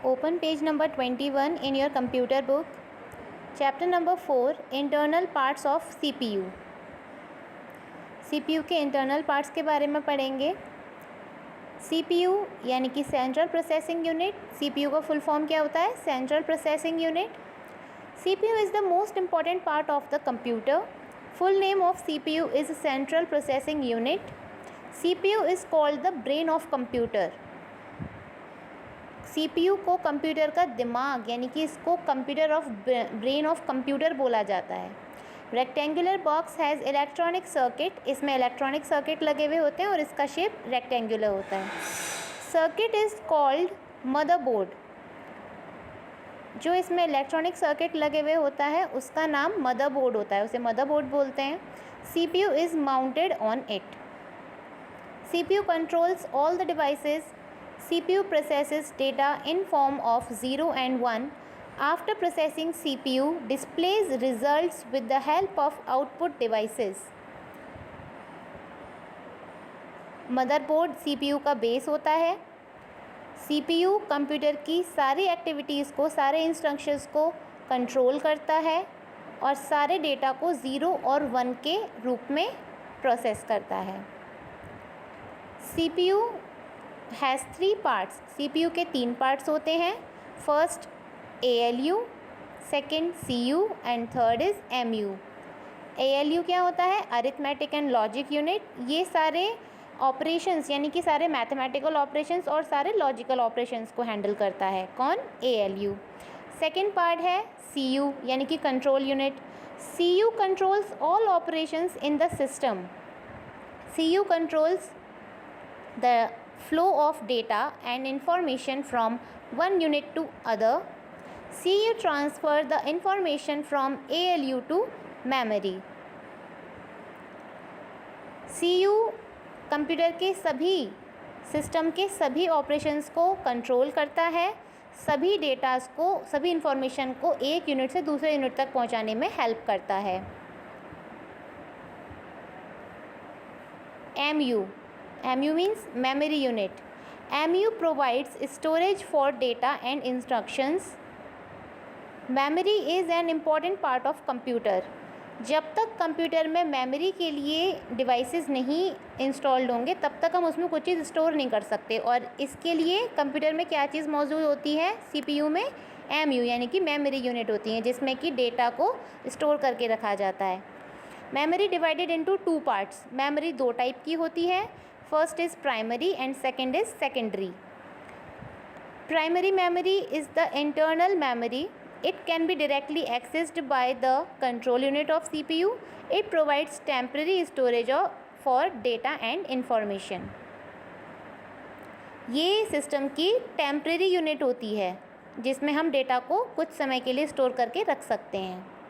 Open page number 21 in your computer book. Chapter number 4 Internal parts of CPU. CPU के internal parts के बारे में पढ़ेंगे. CPU यानी कि सेंट्रल प्रोसेसिंग यूनिट. CPU का फुल फॉर्म क्या होता है? Central processing unit. CPU is the most important part of the computer. Full name of CPU is Central Processing Unit. CPU is called the brain of computer. CPU को computer का दिमाग यानी कि इसको brain of computer बोला जाता है. Rectangular box has electronic circuit. इसमें इलेक्ट्रॉनिक सर्किट लगे हुए होते हैं और इसका शेप रेक्टेंगुलर होता है. Circuit is called motherboard. जो इसमें इलेक्ट्रॉनिक सर्किट लगे हुए होता है उसका नाम मदरबोर्ड होता है, उसे मदरबोर्ड बोलते हैं. CPU is mounted on it. CPU controls all the devices. CPU processes data in form of 0 and 1. After processing, CPU displays results with the help of output devices. Motherboard CPU का base होता है. CPU computer की सारी activities को, सारे instructions को control करता है और सारे डेटा को 0 और 1 के रूप में प्रोसेस करता है. CPU has 3 parts. CPU के 3 पार्ट्स होते हैं. First ALU, second CU and third is MU. ALU क्या होता है? Arithmetic and logic unit. ये सारे ऑपरेशंस यानी कि सारे मैथमेटिकल ऑपरेशंस और सारे लॉजिकल ऑपरेशंस को हैंडल करता है. कौन? ALU. सेकेंड पार्ट है CU यानी कि control unit. CU controls all operations in the system. CU controls the flow of data and information from one unit to other. CU transfer the information from ALU to memory. CU computer के सभी system के सभी operations को control करता है. सभी datas को, सभी इंफॉर्मेशन को एक यूनिट से दूसरे यूनिट तक पहुंचाने में हेल्प करता है. MU means memory unit. MU provides storage for data and instructions. Memory is an important part of computer. जब तक कंप्यूटर में मेमोरी के लिए डिवाइसेस नहीं इंस्टॉल्ड होंगे तब तक हम उसमें कुछ चीज़ स्टोर नहीं कर सकते. और इसके लिए कंप्यूटर में क्या चीज़ मौजूद होती है? CPU में MU यानी कि मेमोरी यूनिट होती है जिसमें कि डेटा को स्टोर करके रखा जाता है. Memory divided into 2 parts. Memory 2 type की होती है. First is primary and second is secondary. Primary memory is the internal memory. It can be directly accessed by the control unit of CPU. It provides temporary storage for data and information. ये system की temporary unit होती है जिसमें हम data को कुछ समय के लिए स्टोर करके रख सकते हैं.